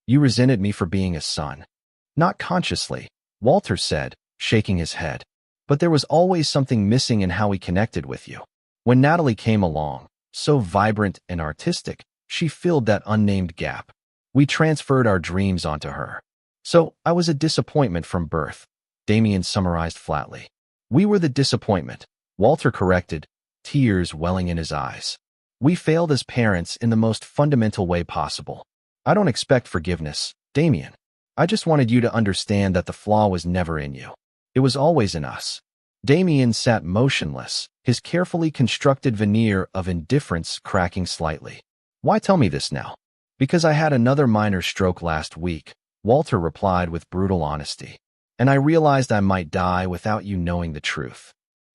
You resented me for being a son. Not consciously, Walter said, shaking his head. But there was always something missing in how we connected with you. When Natalie came along, so vibrant and artistic, she filled that unnamed gap. We transferred our dreams onto her. So, I was a disappointment from birth, Damien summarized flatly. We were the disappointment, Walter corrected, tears welling in his eyes. We failed as parents in the most fundamental way possible. I don't expect forgiveness, Damien. I just wanted you to understand that the flaw was never in you. It was always in us. Damien sat motionless, his carefully constructed veneer of indifference cracking slightly. Why tell me this now? Because I had another minor stroke last week, Walter replied with brutal honesty. And I realized I might die without you knowing the truth.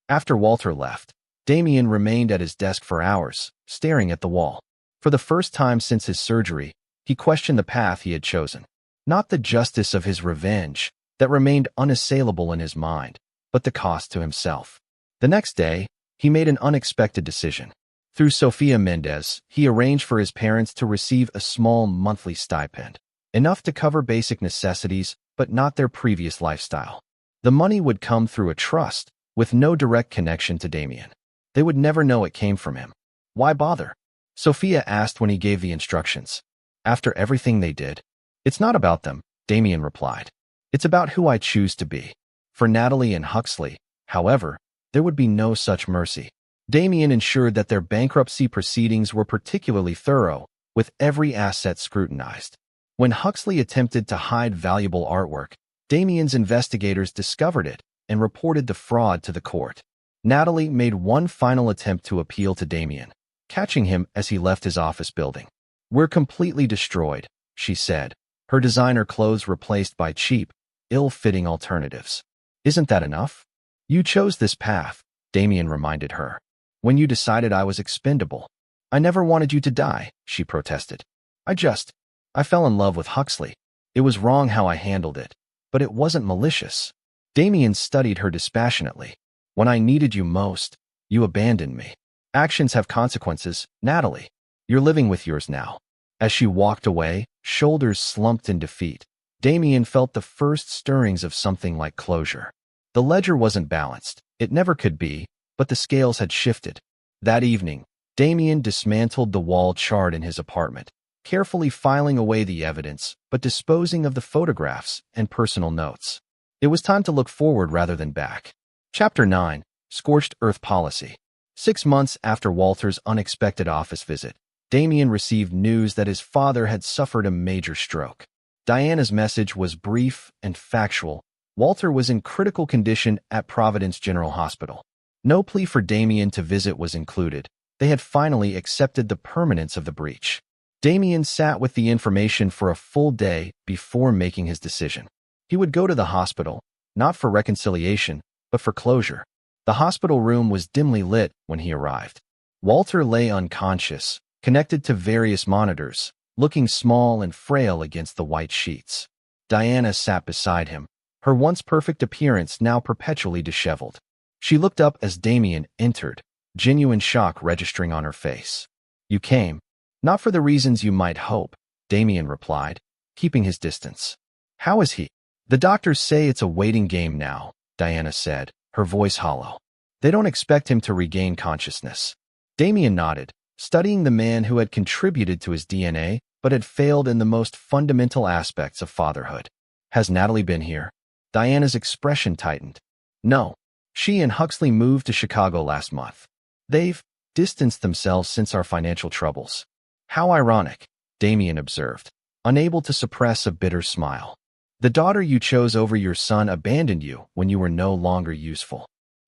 After Walter left, Damien remained at his desk for hours, staring at the wall. For the first time since his surgery, he questioned the path he had chosen. Not the justice of his revenge, that remained unassailable in his mind, but the cost to himself. The next day, he made an unexpected decision. Through Sofia Mendez, he arranged for his parents to receive a small monthly stipend, enough to cover basic necessities, but not their previous lifestyle. The money would come through a trust, with no direct connection to Damien. They would never know it came from him. Why bother? Sophia asked when he gave the instructions. After everything they did, it's not about them, Damien replied. It's about who I choose to be. For Natalie and Huxley, however, there would be no such mercy. Damien ensured that their bankruptcy proceedings were particularly thorough, with every asset scrutinized. When Huxley attempted to hide valuable artwork, Damien's investigators discovered it and reported the fraud to the court. Natalie made one final attempt to appeal to Damien, catching him as he left his office building. We're completely destroyed, she said, her designer clothes replaced by cheap, ill-fitting alternatives. Isn't that enough? You chose this path, Damien reminded her. When you decided I was expendable. I never wanted you to die, she protested. I fell in love with Huxley. It was wrong how I handled it, but it wasn't malicious. Damien studied her dispassionately. When I needed you most, you abandoned me. Actions have consequences, Natalie. You're living with yours now. As she walked away, shoulders slumped in defeat, Damien felt the first stirrings of something like closure. The ledger wasn't balanced. It never could be, but the scales had shifted. That evening, Damien dismantled the wall chart in his apartment, carefully filing away the evidence, but disposing of the photographs and personal notes. It was time to look forward rather than back. Chapter 9, Scorched Earth Policy. 6 months after Walter's unexpected office visit, Damien received news that his father had suffered a major stroke. Diana's message was brief and factual. Walter was in critical condition at Providence General Hospital. No plea for Damien to visit was included. They had finally accepted the permanence of the breach. Damien sat with the information for a full day before making his decision. He would go to the hospital, not for reconciliation, but for closure. The hospital room was dimly lit when he arrived. Walter lay unconscious, connected to various monitors, looking small and frail against the white sheets. Diana sat beside him, her once perfect appearance now perpetually disheveled. She looked up as Damien entered, genuine shock registering on her face. You came. Not for the reasons you might hope, Damien replied, keeping his distance. How is he? The doctors say it's a waiting game now, Diana said, her voice hollow. They don't expect him to regain consciousness. Damien nodded, studying the man who had contributed to his DNA but had failed in the most fundamental aspects of fatherhood. Has Natalie been here? Diana's expression tightened. No. She and Huxley moved to Chicago last month. They've distanced themselves since our financial troubles. How ironic, Damien observed, unable to suppress a bitter smile. The daughter you chose over your son abandoned you when you were no longer useful.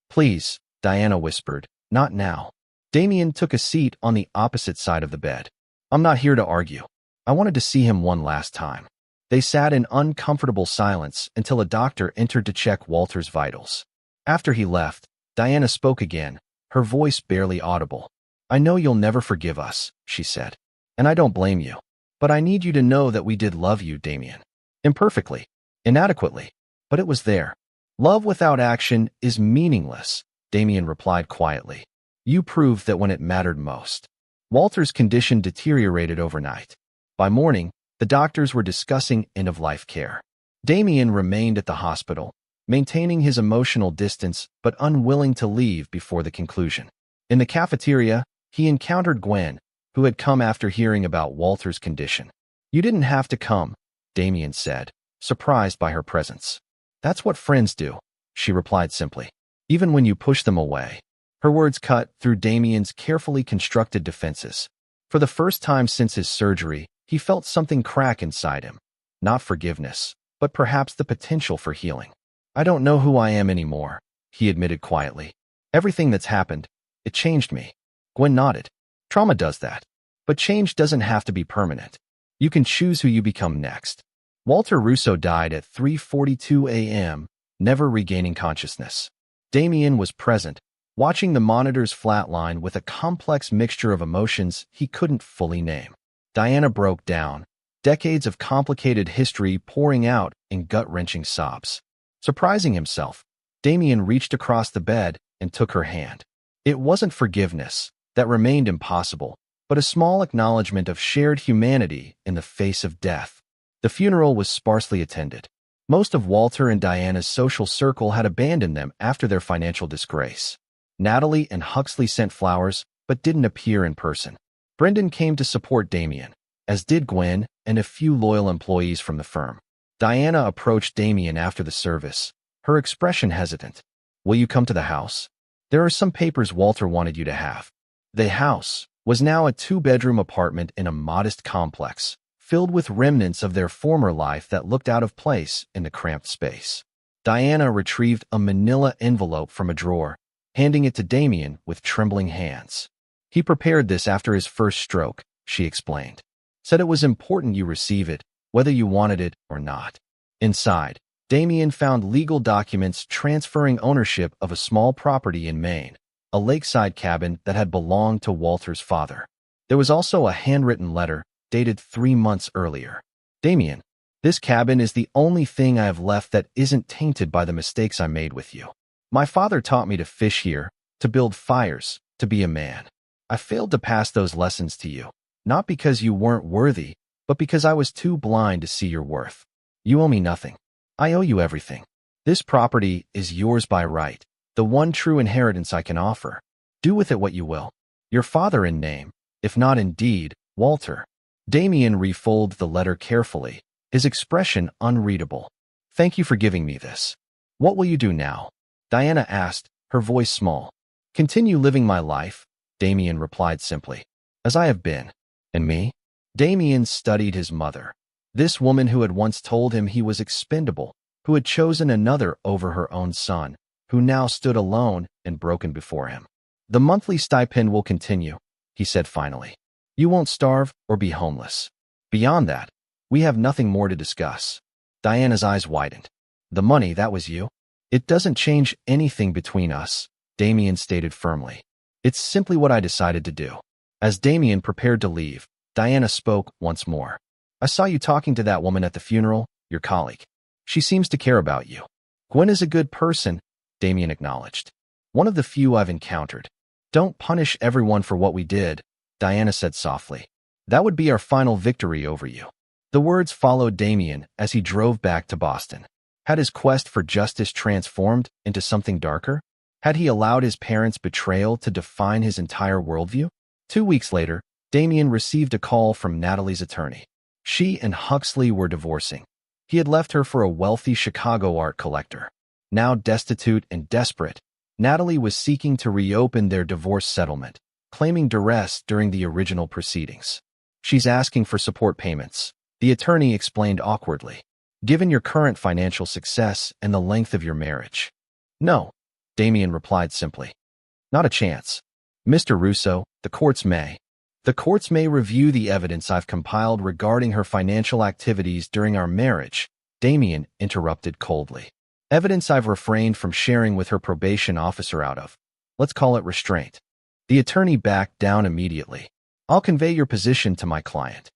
Please, Diana whispered. Not now. Damien took a seat on the opposite side of the bed. I'm not here to argue. I wanted to see him one last time. They sat in uncomfortable silence until a doctor entered to check Walter's vitals. After he left, Diana spoke again, her voice barely audible. I know you'll never forgive us, she said. And I don't blame you. But I need you to know that we did love you, Damien. Imperfectly, inadequately, but it was there. Love without action is meaningless, Damien replied quietly. You proved that when it mattered most. Walter's condition deteriorated overnight. By morning, the doctors were discussing end-of-life care. Damien remained at the hospital, maintaining his emotional distance but unwilling to leave before the conclusion. In the cafeteria, he encountered Gwen, who had come after hearing about Walter's condition. You didn't have to come, Damien said, surprised by her presence. That's what friends do, she replied simply. Even when you push them away. Her words cut through Damien's carefully constructed defenses. For the first time since his surgery, he felt something crack inside him. Not forgiveness, but perhaps the potential for healing. I don't know who I am anymore, he admitted quietly. Everything that's happened, it changed me. Gwen nodded. Trauma does that. But change doesn't have to be permanent. You can choose who you become next. Walter Russo died at 3:42 a.m., never regaining consciousness. Damien was present, watching the monitors flatline with a complex mixture of emotions he couldn't fully name. Diana broke down, decades of complicated history pouring out in gut-wrenching sobs. Surprising himself, Damien reached across the bed and took her hand. It wasn't forgiveness, that remained impossible, but a small acknowledgement of shared humanity in the face of death. The funeral was sparsely attended. Most of Walter and Diana's social circle had abandoned them after their financial disgrace. Natalie and Huxley sent flowers, but didn't appear in person. Brendan came to support Damien, as did Gwen and a few loyal employees from the firm. Diana approached Damien after the service, her expression hesitant. Will you come to the house? There are some papers Walter wanted you to have. The house was now a 2-bedroom apartment in a modest complex, filled with remnants of their former life that looked out of place in the cramped space. Diana retrieved a manila envelope from a drawer, handing it to Damien with trembling hands. He prepared this after his first stroke, she explained. Said it was important you receive it, whether you wanted it or not. Inside, Damien found legal documents transferring ownership of a small property in Maine, a lakeside cabin that had belonged to Walter's father. There was also a handwritten letter dated 3 months earlier. Damien, this cabin is the only thing I have left that isn't tainted by the mistakes I made with you. My father taught me to fish here, to build fires, to be a man. I failed to pass those lessons to you, not because you weren't worthy, but because I was too blind to see your worth. You owe me nothing. I owe you everything. This property is yours by right, the one true inheritance I can offer. Do with it what you will. Your father in name, if not in deed, Walter. Damien refolded the letter carefully, his expression unreadable. Thank you for giving me this. What will you do now? Diana asked, her voice small. Continue living my life, Damien replied simply. As I have been. And me? Damien studied his mother. This woman who had once told him he was expendable, who had chosen another over her own son, who now stood alone and broken before him. The monthly stipend will continue, he said finally. You won't starve or be homeless. Beyond that, we have nothing more to discuss. Diana's eyes widened. The money, that was you? It doesn't change anything between us, Damien stated firmly. It's simply what I decided to do. As Damien prepared to leave, Diana spoke once more. I saw you talking to that woman at the funeral, your colleague. She seems to care about you. Gwen is a good person, Damien acknowledged. One of the few I've encountered. Don't punish everyone for what we did, Diana said softly. That would be our final victory over you. The words followed Damien as he drove back to Boston. Had his quest for justice transformed into something darker? Had he allowed his parents' betrayal to define his entire worldview? 2 weeks later, Damien received a call from Natalie's attorney. She and Huxley were divorcing. He had left her for a wealthy Chicago art collector. Now destitute and desperate, Natalie was seeking to reopen their divorce settlement, claiming duress during the original proceedings. She's asking for support payments, the attorney explained awkwardly, given your current financial success and the length of your marriage. No, Damien replied simply. Not a chance. Mr. Russo, the courts may. The courts may review the evidence I've compiled regarding her financial activities during our marriage, Damien interrupted coldly. Evidence I've refrained from sharing with her probation officer out of, let's call it restraint. The attorney backed down immediately. I'll convey your position to my client.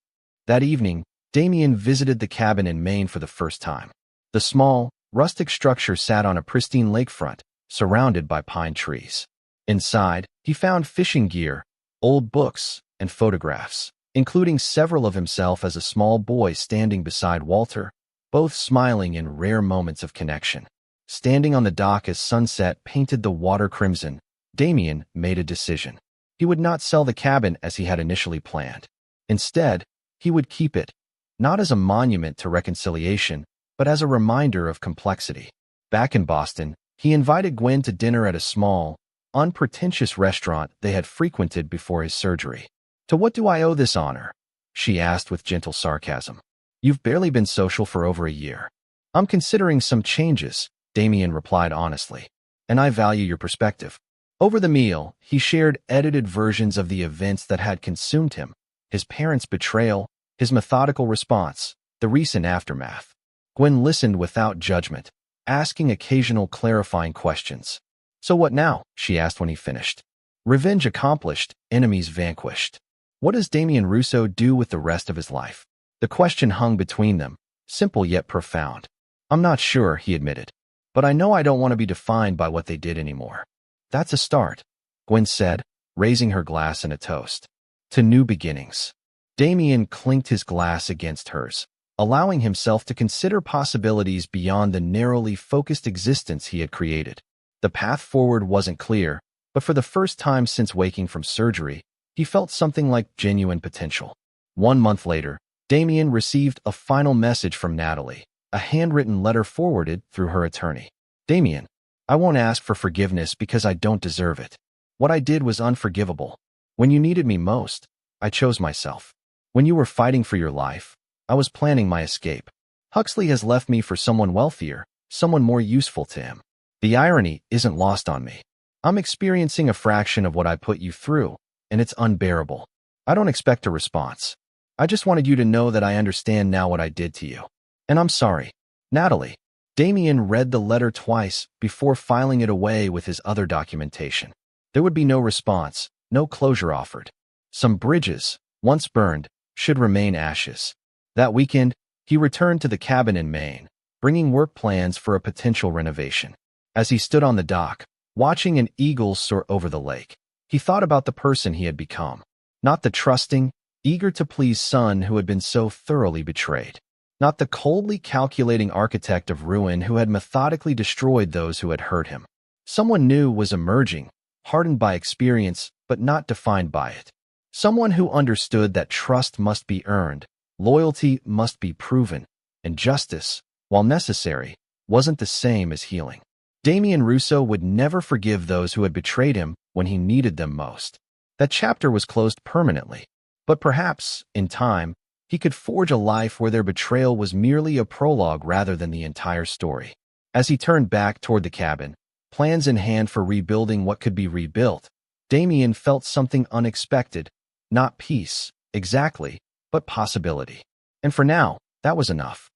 That evening, Damien visited the cabin in Maine for the first time. The small, rustic structure sat on a pristine lakefront, surrounded by pine trees. Inside, he found fishing gear, old books, and photographs, including several of himself as a small boy standing beside Walter, both smiling in rare moments of connection. Standing on the dock as sunset painted the water crimson, Damien made a decision. He would not sell the cabin as he had initially planned. Instead, he would keep it, not as a monument to reconciliation, but as a reminder of complexity. Back in Boston, he invited Gwen to dinner at a small, unpretentious restaurant they had frequented before his surgery. To what do I owe this honor? She asked with gentle sarcasm. You've barely been social for over a year. I'm considering some changes, Damien replied honestly, and I value your perspective. Over the meal, he shared edited versions of the events that had consumed him, his parents' betrayal, his methodical response, the recent aftermath. Gwen listened without judgment, asking occasional clarifying questions. So what now? She asked when he finished. Revenge accomplished, enemies vanquished. What does Damien Russo do with the rest of his life? The question hung between them, simple yet profound. I'm not sure, he admitted. But I know I don't want to be defined by what they did anymore. That's a start, Gwen said, raising her glass in a toast. To new beginnings. Damien clinked his glass against hers, allowing himself to consider possibilities beyond the narrowly focused existence he had created. The path forward wasn't clear, but for the first time since waking from surgery, he felt something like genuine potential. 1 month later, Damien received a final message from Natalie, a handwritten letter forwarded through her attorney. Damien, I won't ask for forgiveness because I don't deserve it. What I did was unforgivable. When you needed me most, I chose myself. When you were fighting for your life, I was planning my escape. Huxley has left me for someone wealthier, someone more useful to him. The irony isn't lost on me. I'm experiencing a fraction of what I put you through, and it's unbearable. I don't expect a response. I just wanted you to know that I understand now what I did to you. And I'm sorry. Natalie. Damien read the letter twice before filing it away with his other documentation. There would be no response, no closure offered. Some bridges, once burned, should remain ashes. That weekend, he returned to the cabin in Maine, bringing work plans for a potential renovation. As he stood on the dock, watching an eagle soar over the lake, he thought about the person he had become. Not the trusting, eager-to-please son who had been so thoroughly betrayed. Not the coldly calculating architect of ruin who had methodically destroyed those who had hurt him. Someone new was emerging, hardened by experience, but not defined by it. Someone who understood that trust must be earned, loyalty must be proven, and justice, while necessary, wasn't the same as healing. Damien Russo would never forgive those who had betrayed him when he needed them most. That chapter was closed permanently, but perhaps, in time, he could forge a life where their betrayal was merely a prologue rather than the entire story. As he turned back toward the cabin, plans in hand for rebuilding what could be rebuilt, Damien felt something unexpected, not peace, exactly, but possibility. And for now, that was enough.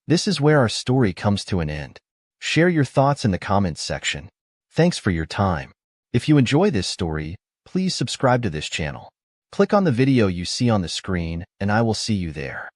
This is where our story comes to an end. Share your thoughts in the comments section. Thanks for your time. If you enjoy this story, please subscribe to this channel. Click on the video you see on the screen, and I will see you there.